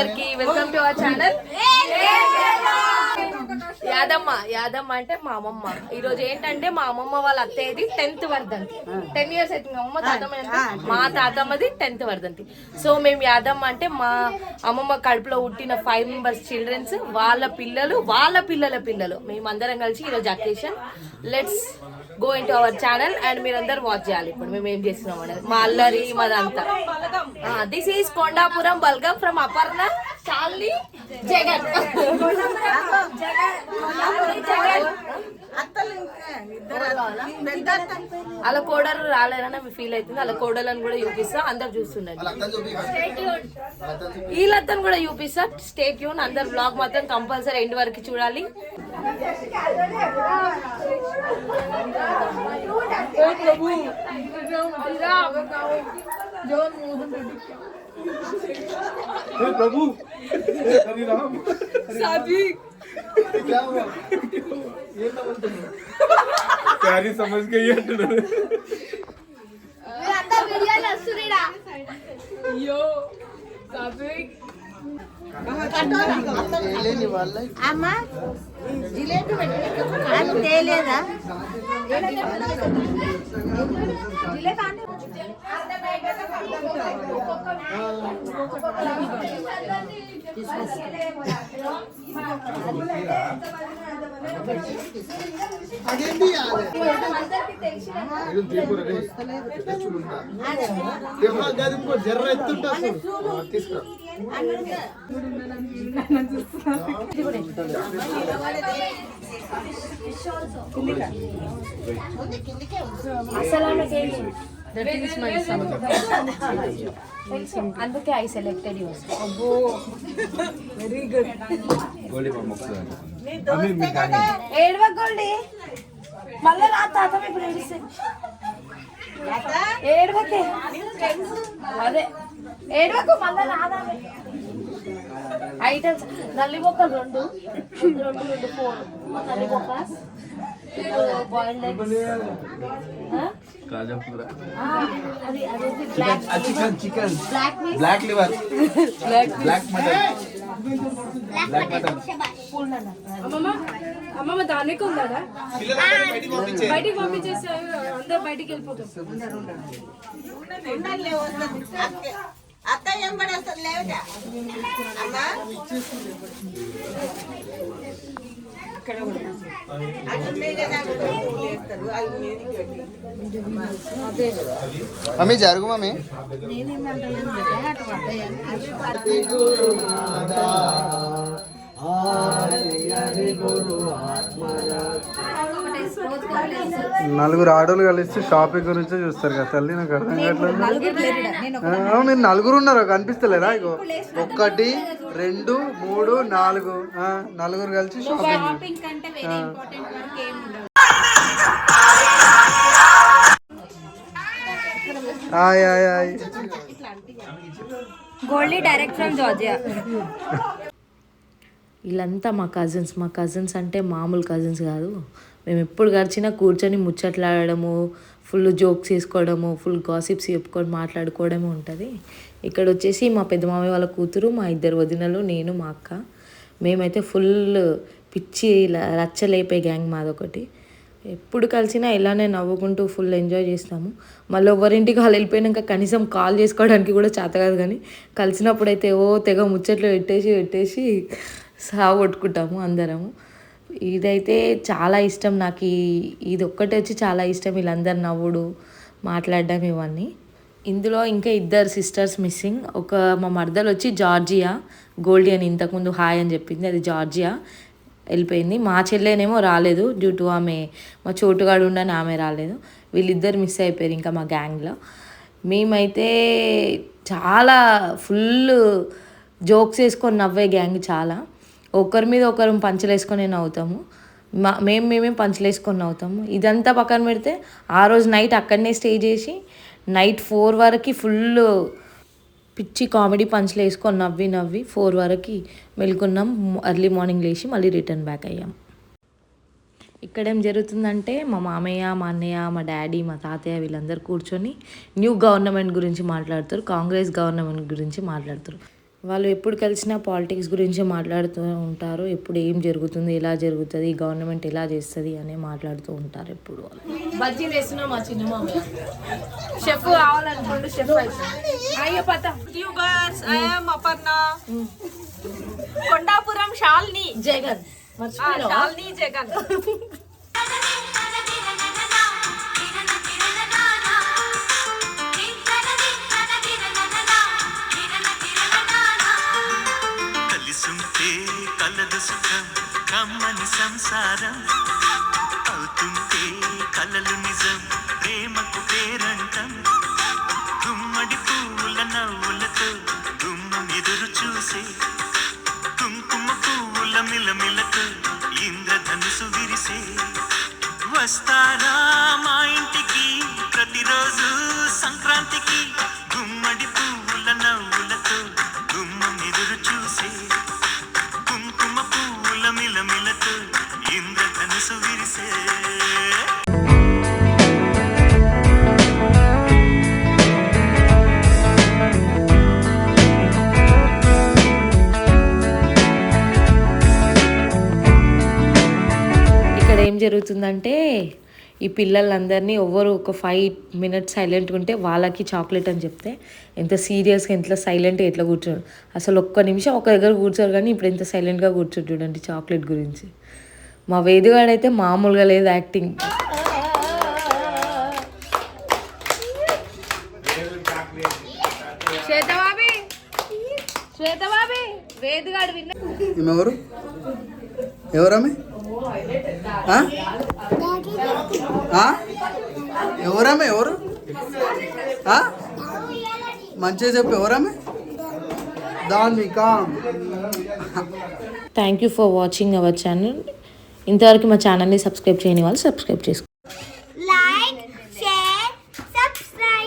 అందరికి welcome to our channel Yadamma అంటే మా అమ్మమ్మ. ఈ రోజు ఏంటంటే మా అమ్మమ్మ వాళ్ళ అత్తయ్యది 10th వర్ధంతి. 10 years అవుతుంది అమ్మమ్మ తాతమ్మ. మా తాతమ్మది 10th వర్ధంతి. సో మేము యాదమ్మ అంటే మా అమ్మమ్మ కడుపులో పుట్టిన 5 members చిల్డ్రన్స్, వాళ్ళ పిల్లలు, వాళ్ళ పిల్లల పిల్లలు, మేమందరం కలిసి ఈరోజు occasion. Let's go into our channel and మీరందరూ వాచ్ చేయాలి ఇప్పుడు మేము ఏం చేస్తున్నాం అనేది. మా అల్లరి మాదంతా. This is Kondapuram Balagam from Aparna, Shalini, Jagan. అలా కోడలు రాలేదని ఫీల్ అవుతుంది. అలా కోడలను కూడా చూపిస్తా, అందరు చూస్తున్నారు. వీళ్ళందరూ కూడా చూపిస్తా. Stay tune. అందరు బ్లాగ్ మాత్రం కంపల్సరీ ఎండ్ వరకు చూడాలి. प्रभु हरि राम साजी क्या हुआ ये प्यारी समझ के ये अंदर वीडियो लसुरीड़ा यो साजी అమ్మా జిలేబీ అది తేలేదా జర్ర ఎత్తుంటా తీసుకురా. అందుకే I selected you. Very good. ఏడవ గోల్డీ మళ్ళీ రా తాత ఇప్పుడు ఏడవకే. అదే ఏడవకు మళ్ళీ రాదా. ఐటమ్స్ నల్లి మొక్కలు 2 4 నల్లి మొక్క, boiled eggs, chicken chicken black meat, black liver black mutton అమ్మమ్మ దానికి ఉందా బయటికి పంపించేసి అందరు బయటికి వెళ్ళిపోతాం. అత్త ఏం పడేస్తారు లేవట అమ్మా మమ్మీ జరుగు మమ్మీ. నలుగురు ఆడోళ్ళు కలిస్తే షాపింగ్ గురించి చూస్తారు కదా తల్లి. నాకు అర్థం కావట్లేదు. మీరు నలుగురు ఉన్నారో కనిపిస్తలేరా? ఇగో 1 2 3 4 నలుగురు కలిసి shopping. Hi hi hi. Goldie direct from Georgia. వీళ్ళంతా మా కజిన్స్ అంటే మామూలు కజిన్స్ కాదు. మేము ఎప్పుడు గడిచినా కూర్చొని ముచ్చట్లాడము, ఫుల్ జోక్స్ వేసుకోవడము, ఫుల్ గాసిప్స్ చెప్పుకొని మాట్లాడుకోవడమే ఉంటుంది. ఇక్కడ వచ్చేసి మా పెద్ద మామయ్య వాళ్ళ కూతురు, మా 2 వదినలు, నేను, మా అక్క. మేమైతే ఫుల్ పిచ్చి రచ్చలేపే గ్యాంగ్ మాదొకటి. ఎప్పుడు కలిసినా ఇలానే నవ్వుకుంటూ ఫుల్ ఎంజాయ్ చేస్తాము. మళ్ళీ ఎవరింటికి వాళ్ళు వెళ్ళిపోయినాక కనీసం కాల్ చేసుకోవడానికి కూడా చేత కాదు. కానీ కలిసినప్పుడైతే తెగ ముచ్చట్లు పెట్టేసి సాగొట్టుకుంటాము అందరము. ఇదైతే చాలా ఇష్టం నాకు. ఇది ఒక్కటే వచ్చి చాలా ఇష్టం. వీళ్ళందరు నవ్వుడు, మాట్లాడడం ఇవన్నీ. ఇందులో ఇంకా 2 సిస్టర్స్ మిస్సింగ్. మా మరదలు వచ్చి జార్జియా, గోల్డీ అని ఇంతకుముందు హాయ్ అని చెప్పింది, అది జార్జియా వెళ్ళిపోయింది. మా చెల్లెనేమో రాలేదు, డ్యూ టు ఆమె మా చోటుగాడు ఉండని ఆమె రాలేదు. వీళ్ళిద్దరు మిస్ అయిపోయారు ఇంకా మా గ్యాంగ్లో. మేమైతే చాలా ఫుల్ జోక్స్ వేసుకొని నవ్వే గ్యాంగ్. చాలా ఒకరి మీద ఒకరు పంచులు వేసుకొని నవ్వుతాము. మేమే పంచులు వేసుకొని నవ్వుతాము. ఇదంతా పక్కన పెడితే ఆ రోజు నైట్ అక్కడనే స్టే చేసి నైట్ 4 వరకు ఫుల్ పిచ్చి కామెడీ పంచులు వేసుకొని నవ్వి 4 వరకు మెలుకున్నాం. ఎర్లీ మార్నింగ్ లేచి మళ్ళీ రిటర్న్ బ్యాక్ అయ్యాం. ఇక్కడేం జరుగుతుందంటే మా మామయ్య, మా అన్నయ్య, మా డాడీ, మా తాతయ్య వీళ్ళందరూ కూర్చొని న్యూ గవర్నమెంట్ గురించి మాట్లాడుతారు, కాంగ్రెస్ గవర్నమెంట్ గురించి మాట్లాడుతారు. వాళ్ళు ఎప్పుడు కలిసినా పాలిటిక్స్ గురించి మాట్లాడుతూ ఉంటారు. ఎప్పుడు ఏం జరుగుతుంది, ఎలా జరుగుతుంది, గవర్నమెంట్ ఎలా చేస్తుంది అని మాట్లాడుతూ ఉంటారు ఎప్పుడు వాళ్ళు. బజ్జీలు వేస్తున్నా మా చిన్న మామయ్య షెఫ్ కావాలనుకోండి షెఫ్ అవుతుంది. అయ్యో పత యూబర్స్ ఐ యామ్ అపర్ణ కొండాపురం శాలిని జగన్ శాలిని జగన్. కలదు సుఖం కమ్మని సంసారం అవుతుంటే కలలు నిజం ప్రేమకు పేరంటం గుమ్మడి పువ్వుల నవ్వులతో గుమ్మం ఎదురు చూసే కుంకుమ పువ్వుల మిలమిలతో ఇంద్రధనుసు విరిసే వస్తారా మా ఇంటికి ప్రతిరోజు సంక్రాంతికి గుమ్మడి పువ్వుల నవ్వులతో గుమ్మం ఎదురు చూసే కుంకుమ పువ్వుల మిలమిలతో ఇంద్రధనుసు విరిసే. ఇక్కడ ఏం జరుగుతుందంటే ఈ పిల్లలందరినీ ఎవరు ఒక 5 minutes సైలెంట్గా ఉంటే వాళ్ళకి చాక్లెట్ అని చెప్తే ఎంత సీరియస్గా ఎంత సైలెంట్గా ఎట్లా కూర్చోడు. అసలు ఒక్క నిమిషం ఒక దగ్గర కూర్చోరు, కానీ ఇప్పుడు ఎంత సైలెంట్గా కూర్చోడు చూడండి చాక్లెట్ గురించి. మా వేదిగాడైతే మామూలుగా లేదు యాక్టింగ్. శ్వేతబాబి వేదిగాడు విన్న ఎవరు ఎవరమ్మ ఎవరమ్మ ఎవరు మంచిగా చెప్పు ఎవరమ్మ Danvika. Thank you for watching our channel. ఇంతవరకు మా ఛానల్ని సబ్స్క్రైబ్ చేయని వాళ్ళు సబ్స్క్రైబ్ చేసుకోండి.